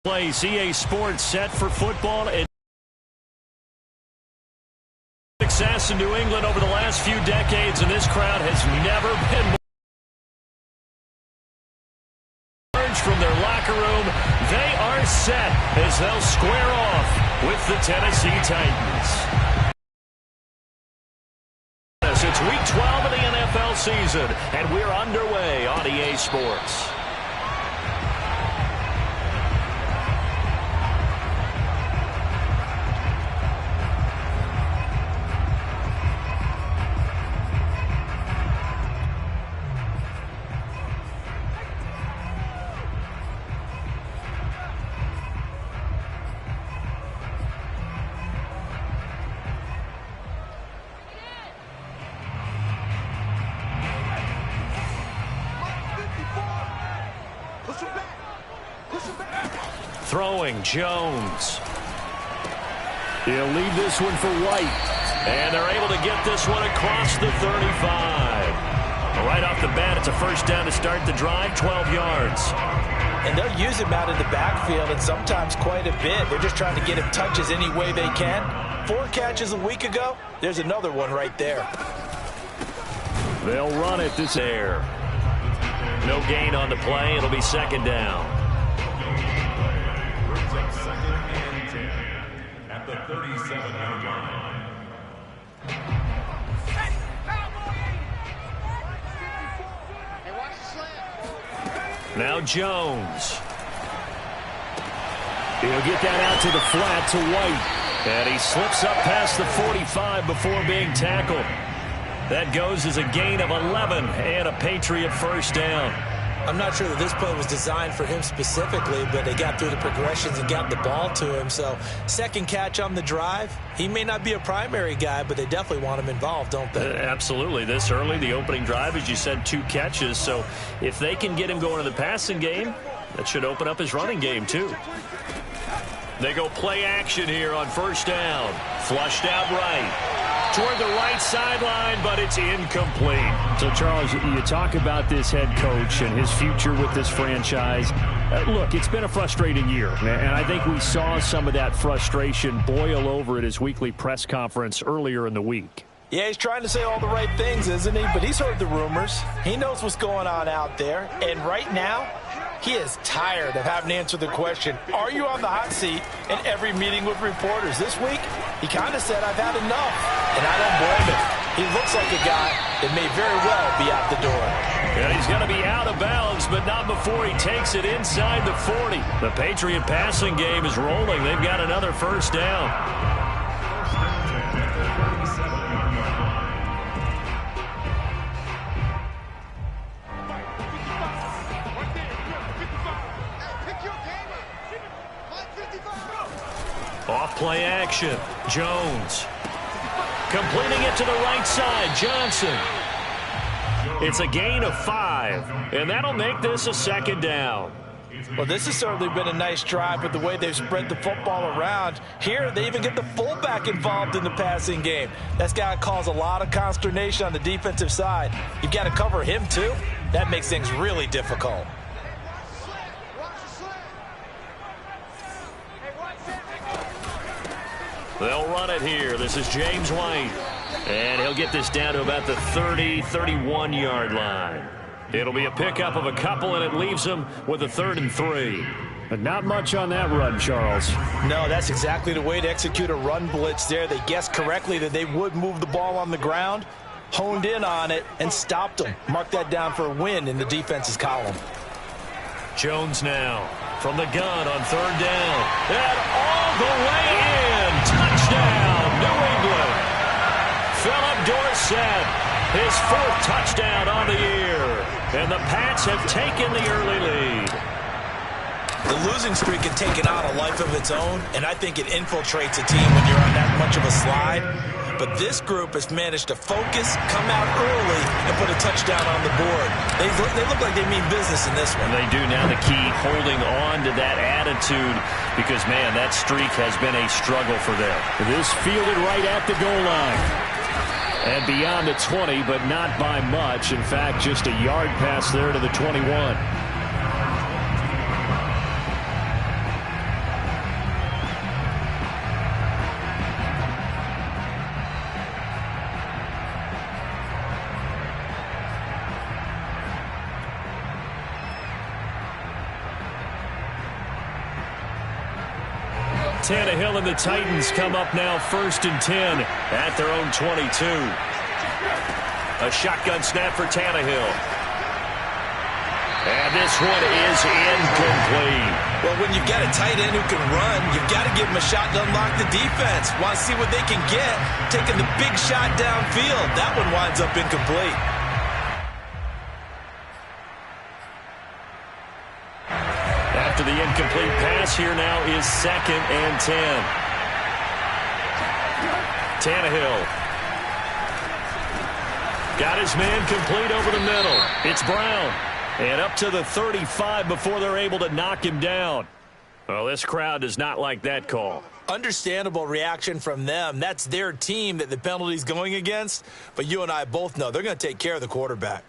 Place EA Sports set for football and success in New England over the last few decades, and this crowd has never been more from their locker room. They are set as they'll square off with the Tennessee Titans. It's week 12 of the NFL season, and we're underway on EA Sports. Throwing Jones. He'll leave this one for White. And they're able to get this one across the 35. Right off the bat, it's a first down to start the drive, 12 yards. And they'll use him out in the backfield, and sometimes quite a bit. They're just trying to get him touches any way they can. 4 catches a week ago. There's another one right there. They'll run it this air. No gain on the play. It'll be second down. At the 37-yard line. Now Jones. He'll get that out to the flat to White. And he slips up past the 45 before being tackled. That goes as a gain of 11 and a Patriot first down. I'm not sure that this play was designed for him specifically, but they got through the progressions and got the ball to him. So second catch on the drive. He may not be a primary guy, but they definitely want him involved, don't they? Absolutely. This early, the opening drive, as you said, 2 catches. So if they can get him going in the passing game, that should open up his running game too. They go play action here on first down. Flushed out right. Toward the right sideline, but it's incomplete. So, Charles, you talk about this head coach and his future with this franchise. Look, it's been a frustrating year, and I think we saw some of that frustration boil over at his weekly press conference earlier in the week. Yeah, he's trying to say all the right things, isn't he? But he's heard the rumors. He knows what's going on out there. And right now, he is tired of having to answer the question, are you on the hot seat in every meeting with reporters? This week, he kind of said, I've had enough. And I don't blame him. He looks like a guy that may very well be out the door. And he's going to be out of bounds, but not before he takes it inside the 40. The Patriot passing game is rolling. They've got another first down. Off play action. Jones. Completing it to the right side. Johnson. It's a gain of 5, and that'll make this a second down. Well, this has certainly been a nice drive with the way they've spread the football around. Here, they even get the fullback involved in the passing game. That's got to cause a lot of consternation on the defensive side. You've got to cover him, too. That makes things really difficult. They'll run it here. This is James White. And he'll get this down to about the 30, 31-yard line. It'll be a pickup of a couple, and it leaves him with a 3rd and 3. But not much on that run, Charles. No, that's exactly the way to execute a run blitz there. They guessed correctly that they would move the ball on the ground, honed in on it, and stopped them. Mark that down for a win in the defense's column. Jones now from the gun on 3rd down. And all the way in. Touchdown, New England. Philip Dorsett, his 4th touchdown on the year. And the Pats have taken the early lead. The losing streak had taken on a life of its own, and I think it infiltrates a team when you're on that much of a slide. But this group has managed to focus, come out early, and put a touchdown on the board. They look like they mean business in this one. They do. Now the key, holding on to that attitude, because, man, that streak has been a struggle for them. This fielded right at the goal line. And beyond the 20, but not by much. In fact, just a yard pass there to the 21. Tannehill and the Titans come up now 1st and 10 at their own 22. A shotgun snap for Tannehill. And this one is incomplete. Well, when you've got a tight end who can run, you've got to give him a shot to unlock the defense. Want to see what they can get, taking the big shot downfield. That one winds up incomplete. After the incomplete pass, here now is 2nd and 10. Tannehill. Got his man complete over the middle. It's Brown. And up to the 35 before they're able to knock him down. Well, this crowd does not like that call. Understandable reaction from them. That's their team that the penalty's going against. But you and I both know they're going to take care of the quarterback.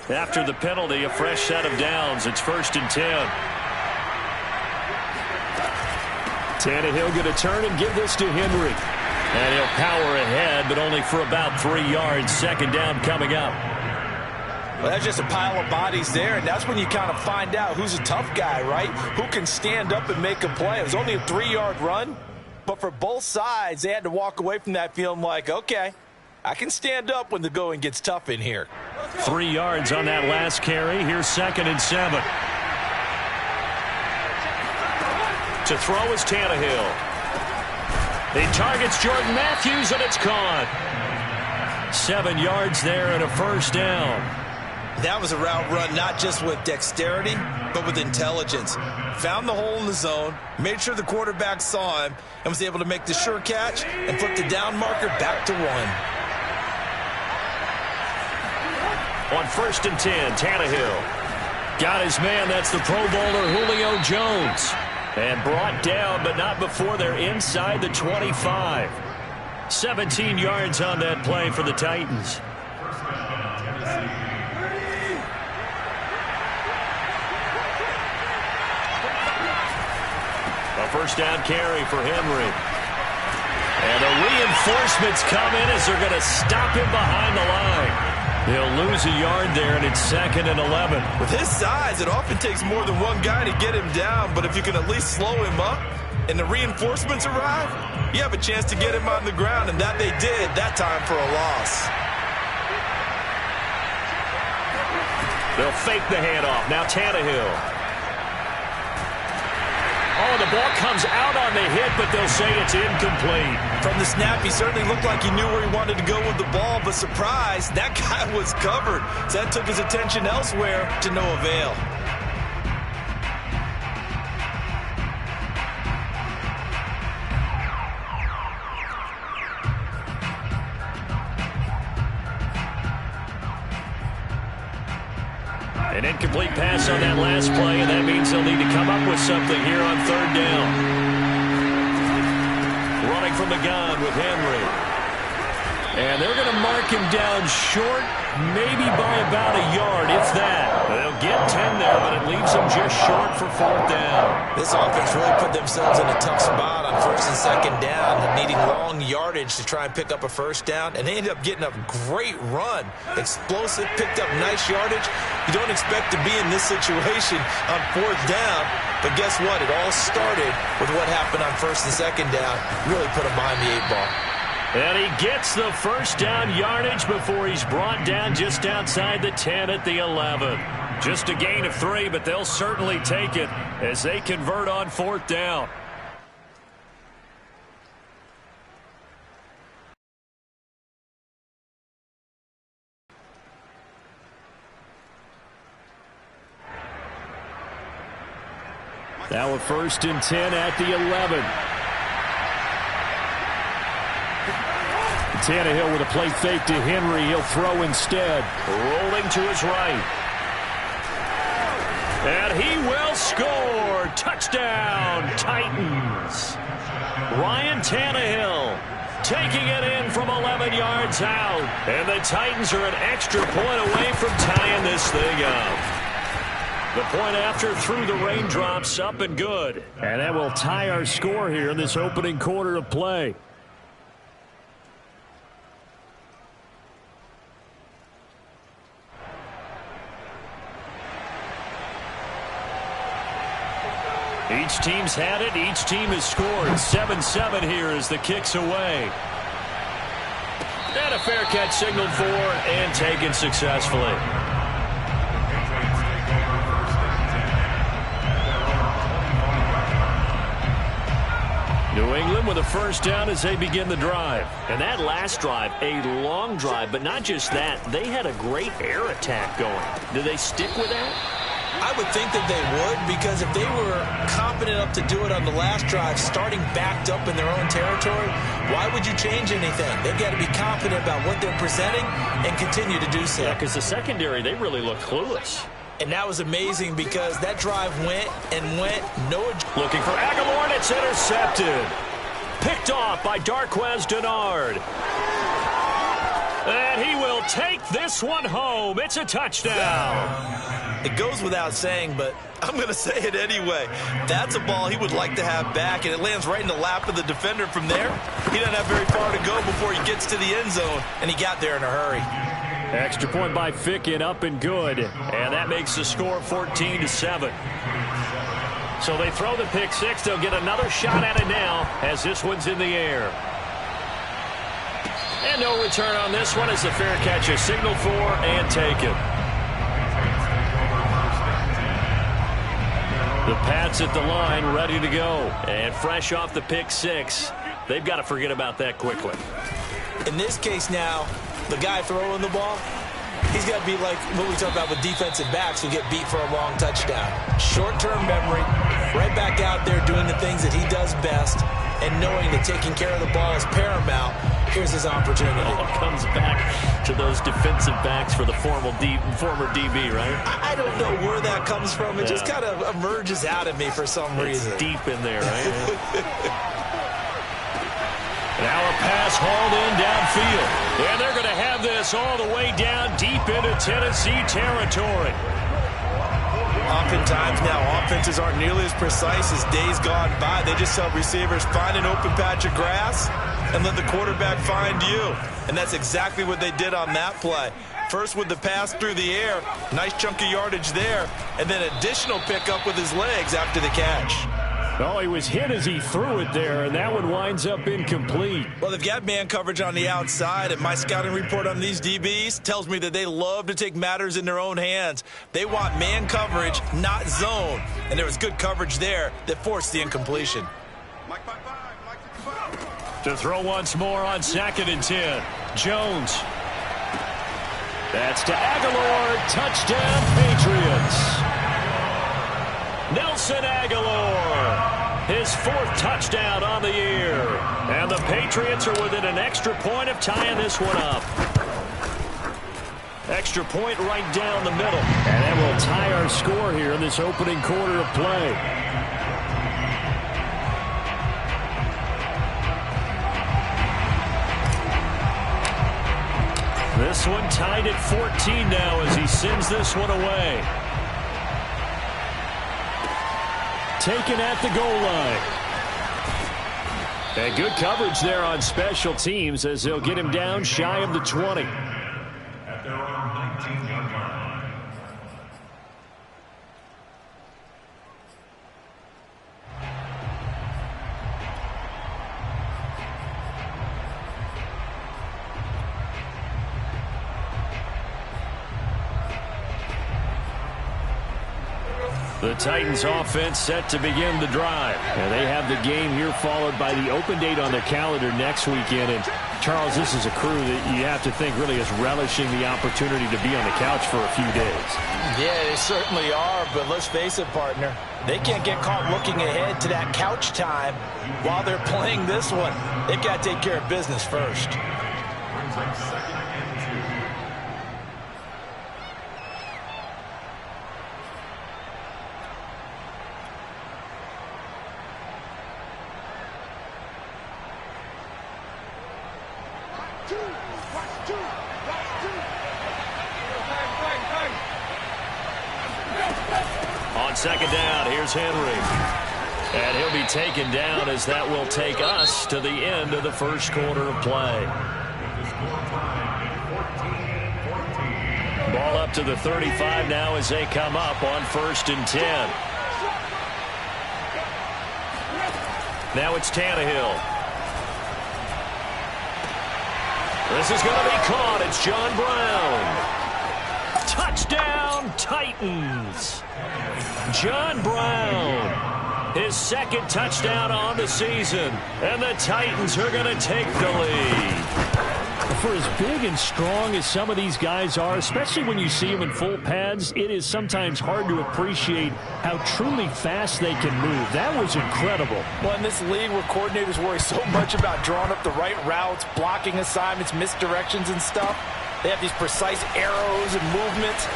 After the penalty, a fresh set of downs. It's 1st and 10. Tannehill going to turn and give this to Henry. And he'll power ahead, but only for about 3 yards. 2nd down coming up. Well, that's just a pile of bodies there, and that's when you kind of find out who's a tough guy, right? Who can stand up and make a play. It was only a 3-yard run, but for both sides, they had to walk away from that feeling like, okay, I can stand up when the going gets tough in here. 3 yards on that last carry. Here's 2nd and 7. To throw is Tannehill. He targets Jordan Matthews, and it's caught. 7 yards there and a 1st down. That was a route run not just with dexterity, but with intelligence. Found the hole in the zone, made sure the quarterback saw him, and was able to make the sure catch and flip the down marker back to 1. On 1st and 10, Tannehill. Got his man, that's the Pro Bowler Julio Jones. And brought down, but not before they're inside the 25. 17 yards on that play for the Titans. A 1st down carry for Henry. And the reinforcements come in as they're going to stop him behind the line. He'll lose a yard there, and it's 2nd and 11. With his size, it often takes more than one guy to get him down, but if you can at least slow him up and the reinforcements arrive, you have a chance to get him on the ground, and that they did that time for a loss. They'll fake the handoff. Now Tannehill. Oh, the ball comes out on the hit, but they'll say it's incomplete. From the snap, he certainly looked like he knew where he wanted to go with the ball, but surprise, that guy was covered. So that took his attention elsewhere to no avail. An incomplete pass on that last play, and that means they'll need to come up with something here on 3rd down. Running from the gun with Henry. And they're going to mark him down short, maybe by about a yard, if that. They'll get 10 there, but it leaves them just short for 4th down. This offense really put themselves in a tough spot on 1st and 2nd down, needing long yardage to try and pick up a 1st down, and they ended up getting a great run. Explosive, picked up nice yardage. You don't expect to be in this situation on 4th down, but guess what? It all started with what happened on 1st and 2nd down. Really put them behind the 8 ball. And he gets the 1st down yardage before he's brought down just outside the 10 at the 11. Just a gain of 3, but they'll certainly take it as they convert on 4th down. Now a 1st and 10 at the 11. Tannehill with a play fake to Henry. He'll throw instead. Rolling to his right. And he will score. Touchdown, Titans. Ryan Tannehill taking it in from 11 yards out. And the Titans are an extra point away from tying this thing up. The point after through the raindrops, up and good. And that will tie our score here in this opening quarter of play. Each team's had it. Each team has scored. 7-7 here as the kick's away. And a fair catch signaled for and taken successfully. New England with a first down as they begin the drive. And that last drive, a long drive, but not just that. They had a great air attack going. Do they stick with that? I would think that they would, because if they were confident enough to do it on the last drive, starting backed up in their own territory, why would you change anything? They've got to be confident about what they're presenting and continue to do so. Yeah, because the secondary, they really look clueless. And that was amazing because that drive went and went. Looking for Aguilar, and it's intercepted. Picked off by Darquez Denard. And he will take this one home. It's a touchdown. It goes without saying, but I'm going to say it anyway. That's a ball he would like to have back, and it lands right in the lap of the defender from there. He doesn't have very far to go before he gets to the end zone, and he got there in a hurry. Extra point by Ficken, up and good. And that makes the score 14-7. So they throw the pick six. They'll get another shot at it now as this one's in the air. And no return on this one as the fair catch is signaled for and taken. The Pats at the line, ready to go. And fresh off the pick six, they've got to forget about that quickly. In this case now, the guy throwing the ball, he's got to be like what we talk about with defensive backs who get beat for a long touchdown. Short-term memory, right back out there doing the things that he does best, and knowing that taking care of the ball is paramount. Here's his opportunity. It all comes back to those defensive backs for the former DB, right? I don't know where that comes from. It just kind of emerges out of me for some reason. It's deep in there, right? Now a pass hauled in downfield. And they're going to have this all the way down deep into Tennessee territory. Oftentimes now, offenses aren't nearly as precise as days gone by. They just tell receivers, find an open patch of grass and let the quarterback find you. And that's exactly what they did on that play. First with the pass through the air, nice chunk of yardage there, and then additional pickup with his legs after the catch. Oh, he was hit as he threw it there, and that one winds up incomplete. Well, they've got man coverage on the outside, and my scouting report on these DBs tells me that they love to take matters in their own hands. They want man coverage, not zone. And there was good coverage there that forced the incompletion. To throw once more on 2nd and 10. Jones. That's to Aguilar. Touchdown, Patriots. Nelson Aguilar, his 4th touchdown on the year. And the Patriots are within an extra point of tying this one up. Extra point right down the middle. And that will tie our score here in this opening quarter of play. This one tied at 14 now as he sends this one away. Taken at the goal line. And good coverage there on special teams as they'll get him down shy of the 20. At their own 19-yard line. The Titans offense set to begin the drive. And they have the game here followed by the open date on their calendar next weekend. And Charles, this is a crew that you have to think really is relishing the opportunity to be on the couch for a few days. Yeah, they certainly are, but let's face it, partner. They can't get caught looking ahead to that couch time while they're playing this one. They've got to take care of business first. Brings up 2nd and 2. On 2nd down, here's Henry. And he'll be taken down as that will take us to the end of the first quarter of play. Ball up to the 35 now as they come up on 1st and 10. Now it's Tannehill. This is going to be caught. It's John Brown. Touchdown, Titans. John Brown, his second touchdown on the season. And the Titans are going to take the lead. For as big and strong as some of these guys are, especially when you see them in full pads, it is sometimes hard to appreciate how truly fast they can move. That was incredible. Well, in this league where coordinators worry so much about drawing up the right routes, blocking assignments, misdirections and stuff, they have these precise arrows and movements.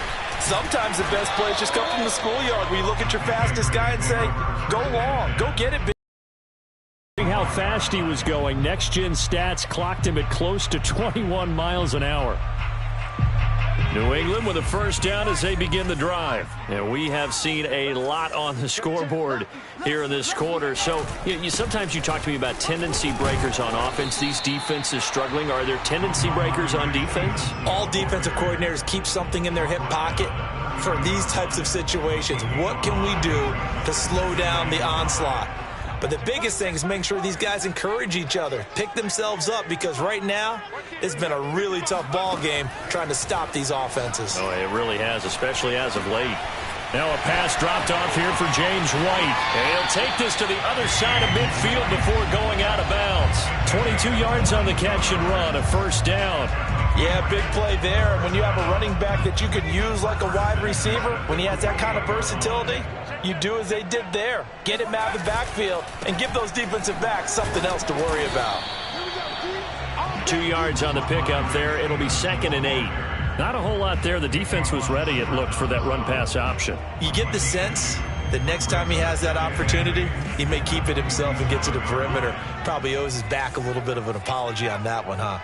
Sometimes the best plays just come from the schoolyard where you look at your fastest guy and say, go long, go get it, big. How fast he was going. Next-gen stats clocked him at close to 21 miles an hour. New England with a first down as they begin the drive. And we have seen a lot on the scoreboard here in this quarter. So sometimes you talk to me about tendency breakers on offense. These defenses struggling. Are there tendency breakers on defense? All defensive coordinators keep something in their hip pocket for these types of situations. What can we do to slow down the onslaught? But the biggest thing is making sure these guys encourage each other, pick themselves up, because right now it's been a really tough ball game trying to stop these offenses. Oh, it really has, especially as of late. Now a pass dropped off here for James White. And he'll take this to the other side of midfield before going out of bounds. 22 yards on the catch and run, a first down. Yeah, big play there. When you have a running back that you could use like a wide receiver, when he has that kind of versatility, you do as they did there. Get him out of the backfield and give those defensive backs something else to worry about. 2 yards on the pickup there. It'll be 2nd and 8. Not a whole lot there. The defense was ready, it looked, for that run-pass option. You get the sense that next time he has that opportunity, he may keep it himself and get to the perimeter. Probably owes his back a little bit of an apology on that one, huh?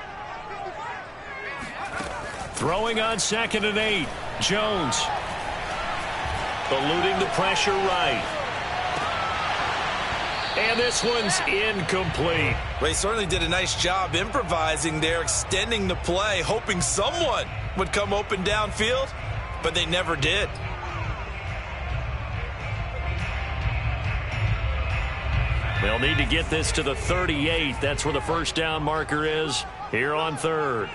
Throwing on 2nd and 8. Jones. Eluding the pressure right. And this one's incomplete. They certainly did a nice job improvising there, extending the play, hoping someone would come open downfield, but they never did. They'll need to get this to the 38. That's where the first down marker is here on 3rd.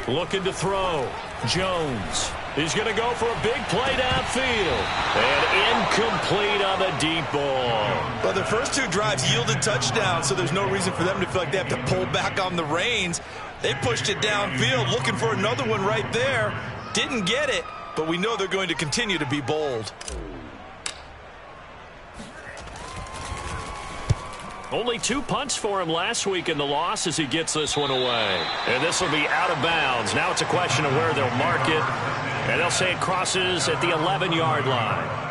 Looking to throw. Jones. He's going to go for a big play downfield. And incomplete on the deep ball. Well, the first 2 drives yielded touchdowns, so there's no reason for them to feel like they have to pull back on the reins. They pushed it downfield, looking for another one right there. Didn't get it, but we know they're going to continue to be bold. Only 2 punts for him last week in the loss as he gets this one away. And this will be out of bounds. Now it's a question of where they'll mark it. And they'll say it crosses at the 11-yard line.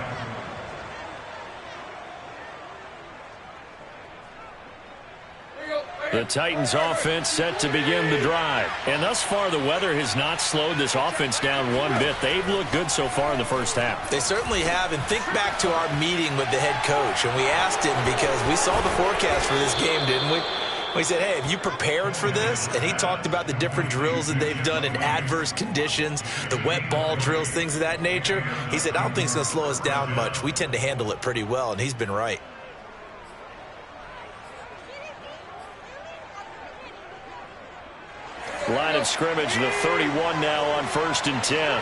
The Titans offense set to begin the drive. And thus far, the weather has not slowed this offense down one bit. They've looked good so far in the first half. They certainly have. And think back to our meeting with the head coach. And we asked him, because we saw the forecast for this game, didn't we? We said, hey, have you prepared for this? And he talked about the different drills that they've done in adverse conditions, the wet ball drills, things of that nature. He said, I don't think it's going to slow us down much. We tend to handle it pretty well, and he's been right. Line of scrimmage, the 31 now on 1st and 10.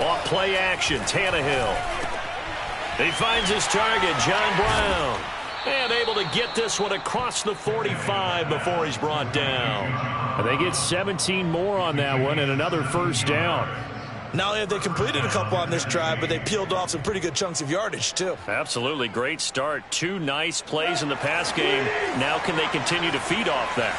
Off play action, Tannehill. He finds his target, John Brown. And able to get this one across the 45 before he's brought down. And they get 17 more on that one and another first down. Not only have they completed a couple on this drive, but they peeled off some pretty good chunks of yardage, too. Absolutely. Great start. 2 nice plays in the pass game. Now can they continue to feed off that?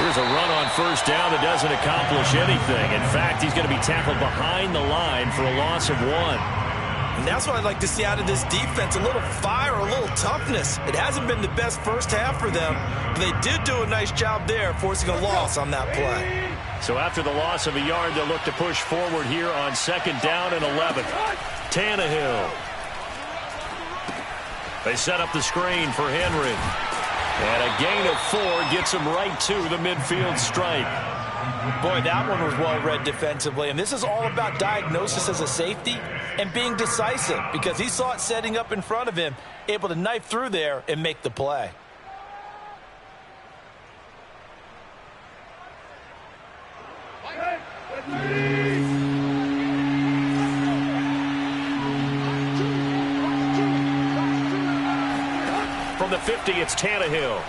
Here's a run on first down that doesn't accomplish anything. In fact, he's going to be tackled behind the line for a loss of 1. And that's what I'd like to see out of this defense, a little fire, a little toughness. It hasn't been the best first half for them, but they did do a nice job there, forcing a loss on that play. So after the loss of a yard, they'll look to push forward here on 2nd down and 11. Tannehill. They set up the screen for Henry. And a gain of 4 gets him right to the midfield stripe. Boy, that one was well read defensively. And this is all about diagnosis as a safety and being decisive, because he saw it setting up in front of him, able to knife through there and make the play. From the 50, it's Tannehill.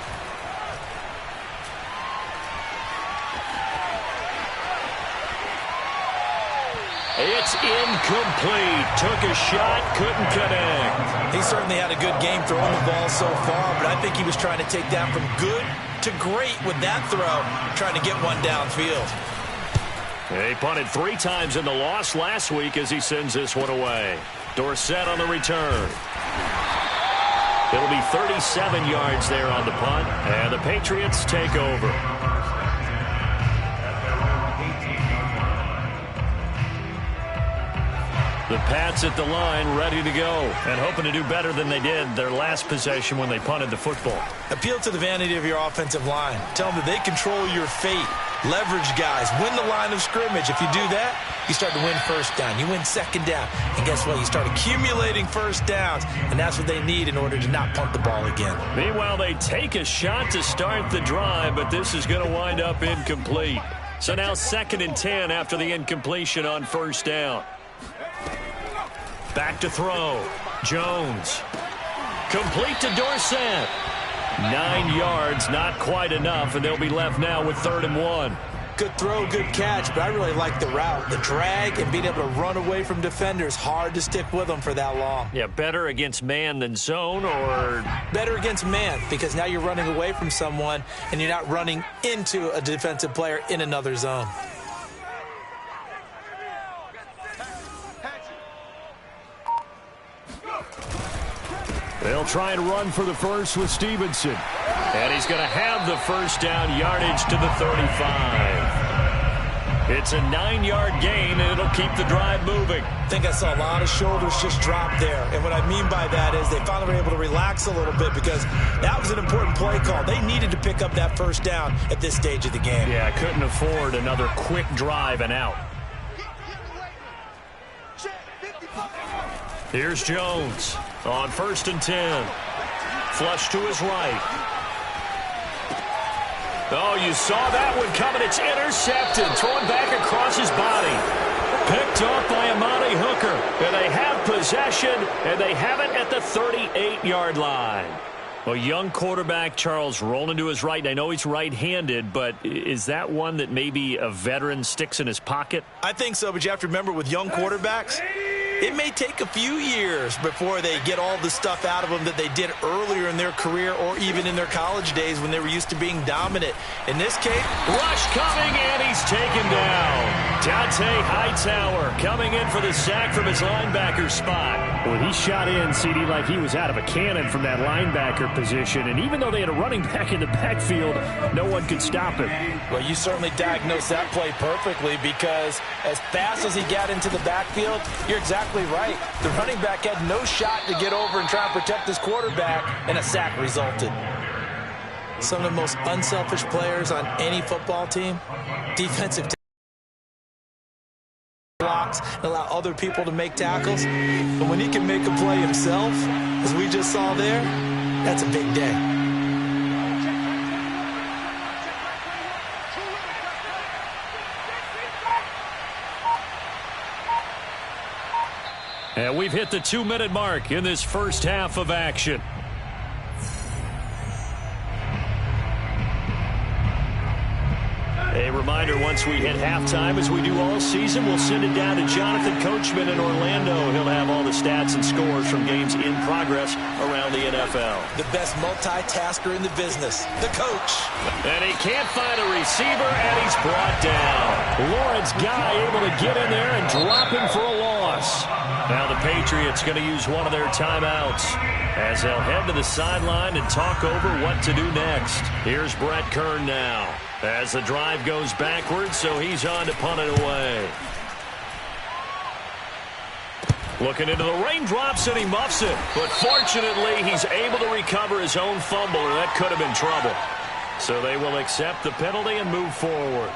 It's incomplete. Took a shot, couldn't connect. He certainly had a good game throwing the ball so far, but I think he was trying to take that from good to great with that throw, trying to get one downfield. He punted 3 times in the loss last week as he sends this one away. Dorsett on the return. It'll be 37 yards there on the punt, and the Patriots take over. The Pats at the line, ready to go, and hoping to do better than they did their last possession when they punted the football. Appeal to the vanity of your offensive line. Tell them that they control your fate. Leverage guys. Win the line of scrimmage. If you do that, you start to win first down. You win second down. And guess what? You start accumulating first downs, and that's what they need in order to not punt the ball again. Meanwhile, they take a shot to start the drive, but this is going to wind up incomplete. So now 2nd and 10 after the incompletion on first down. Back to throw. Jones. Complete to Dorsett. 9 yards, not quite enough, and they'll be left now with 3rd and 1. Good throw, good catch, but I really like the route. The drag and being able to run away from defenders. Hard to stick with them for that long. Yeah, better against man than zone, or? Better against man, because now you're running away from someone and you're not running into a defensive player in another zone. They'll try and run for the first with Stevenson. And he's going to have the first down, yardage to the 35. It's a 9-yard gain, and it'll keep the drive moving. I think I saw a lot of shoulders just drop there. And what I mean by that is they finally were able to relax a little bit, because that was an important play call. They needed to pick up that first down at this stage of the game. Yeah, couldn't afford another quick drive and out. Here's Jones on 1st and 10. Flush to his right. Oh, you saw that one coming. It's intercepted. Thrown back across his body. Picked off by Amani Hooker. And they have possession, and they have it at the 38-yard line. Well, young quarterback Charles rolling to his right. I know he's right-handed, but is that one that maybe a veteran sticks in his pocket? I think so, but you have to remember with young quarterbacks, it may take a few years before they get all the stuff out of them that they did earlier in their career or even in their college days when they were used to being dominant. In this case, rush coming, and he's taken down. Dante Hightower coming in for the sack from his linebacker spot. Well, he shot in, CD, like he was out of a cannon from that linebacker position. And even though they had a running back in the backfield, no one could stop him. Well, you certainly diagnosed that play perfectly, because as fast as he got into the backfield, you're exactly right. The running back had no shot to get over and try and protect his quarterback, and a sack resulted. Some of the most unselfish players on any football team, defensive blocks and allow other people to make tackles. But when he can make a play himself, as we just saw there, that's a big day. And we've hit the 2-minute mark in this first half of action. A reminder, once we hit halftime, as we do all season, we'll send it down to Jonathan Coachman in Orlando. He'll have all the stats and scores from games in progress around the NFL. The best multitasker in the business, the coach. And he can't find a receiver, and he's brought down. Lawrence Guy able to get in there and drop him for a loss. Now the Patriots going to use one of their timeouts as they'll head to the sideline and talk over what to do next. Here's Brett Kern now as the drive goes backwards, so he's on to punt it away. Looking into the raindrops, and he muffs it. But fortunately, he's able to recover his own fumble, or that could have been trouble. So they will accept the penalty and move forward.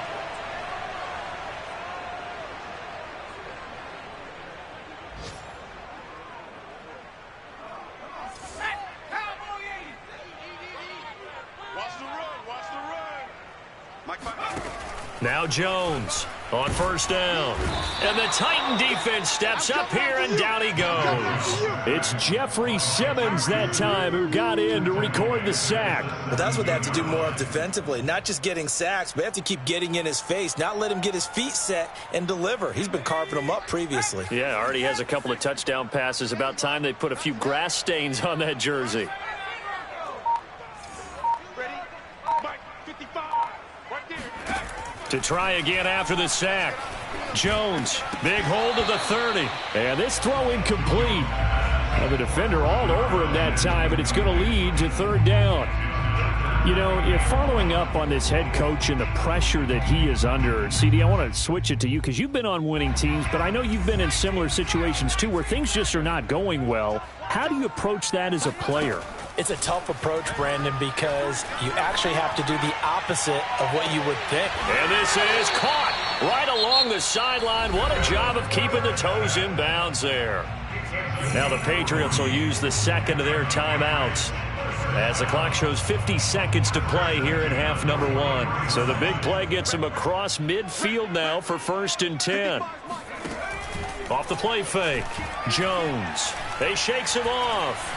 Now Jones on first down. And the Titan defense steps up here, and down he goes. It's Jeffrey Simmons that time who got in to record the sack. But that's what they have to do more of defensively. Not just getting sacks, but they have to keep getting in his face, not let him get his feet set and deliver. He's been carving them up previously. Yeah, already has a couple of touchdown passes. About time they put a few grass stains on that jersey. To try again after the sack. Jones, big hold of the 30. And this throw incomplete. Well, the defender all over him that time, but it's going to lead to third down. You know, if following up on this head coach and the pressure that he is under, CD, I want to switch it to you because you've been on winning teams, but I know you've been in similar situations too where things just are not going well. How do you approach that as a player? It's a tough approach, Brandon, because you actually have to do the opposite of what you would think. And this is caught right along the sideline. What a job of keeping the toes in bounds there. Now the Patriots will use the second of their timeouts as the clock shows 50 seconds to play here in half number 1. So the big play gets him across midfield now for 1st and 10. Off the play fake. Jones. They shakes him off.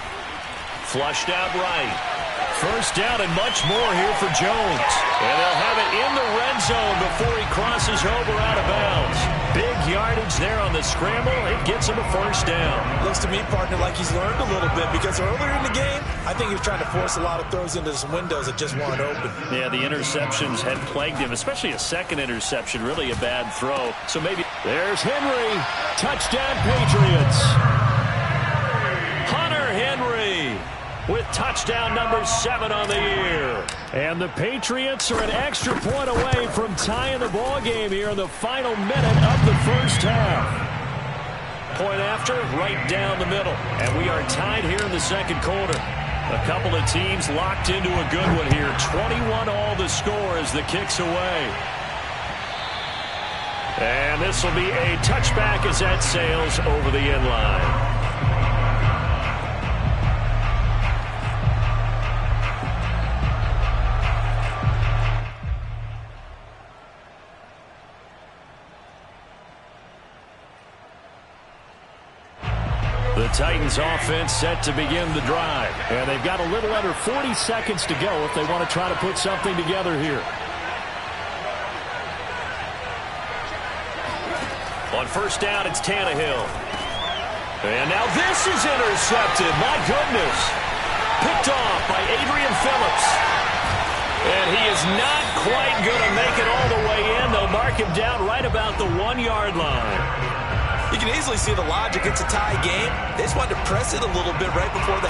Flushed out right. First down and much more here for Jones. And they'll have it in the red zone before he crosses over out of bounds. Big yardage there on the scramble. It gets him a first down. Looks to me, partner, like he's learned a little bit because earlier in the game, I think he was trying to force a lot of throws into some windows that just weren't open. Yeah, the interceptions had plagued him, especially a second interception, really a bad throw. So maybe there's Henry. Touchdown, Patriots. Hunter Henry with touchdown number 7 on the year. And the Patriots are an extra point away from tying the ball game here in the final minute of the first half. Point after, right down the middle. And we are tied here in the second quarter. A couple of teams locked into a good one here. 21 all the score as the kick's away. And this will be a touchback as that sails over the end line. The Titans offense set to begin the drive. And they've got a little under 40 seconds to go if they want to try to put something together here. On first down, it's Tannehill. And now this is intercepted. My goodness. Picked off by Adrian Phillips. And he is not quite going to make it all the way in. They'll mark him down right about the 1-yard line. You can easily see the logic. It's a tie game. They just wanted to press it a little bit right before the